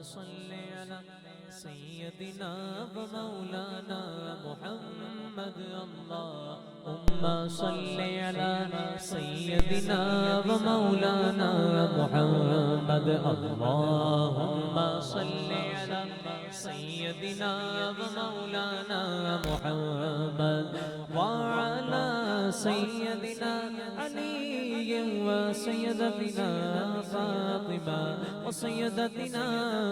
صل على سيدنا ومولانا محمد اللهم صل على سيدنا ومولانا محمد اللهم صل على سيدنا ومولانا محمد وعلى سيدنا علي وسيدتنا فاطمة وسيدتنا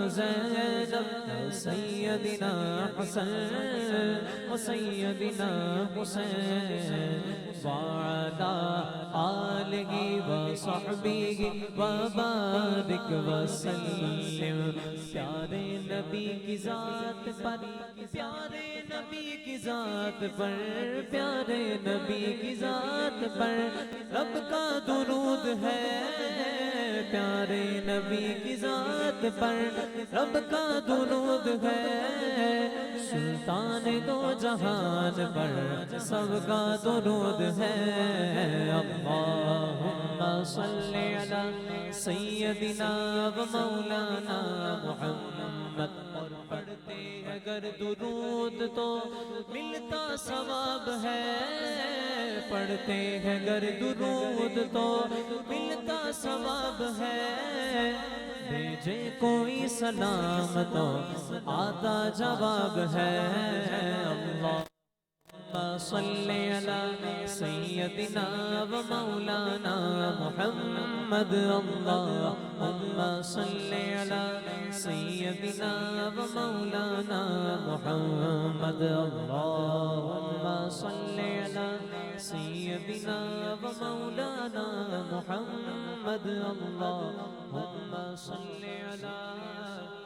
زينب وسيدنا حسن وسيدنا حسين وعلى آله وصحبه وبارك وسلم پیارے نبی کی ذات پر پیارے نبی کی ذات پر پیارے نبی کی ذات پر رب کا درود ہے پیارے نبی کی ذات پر رب کا درود ہے سلطان دو جہان پر سب کا درود ہے اللہم صل علی سیدنا و مولانا محمد اور پڑھتے اگر درود تو ملتا ثواب ہے پڑھتے ہیں اگر درود تو ملتا ثواب ہے بھیجے کوئی سلام تو آتا جواب ہے اللہم صل علی سیدنا و مولانا محمد اللہم صل علی سیدنا و مولانا محمد اللہم صل علی سیدنا و مولانا محمد اللہم صل علی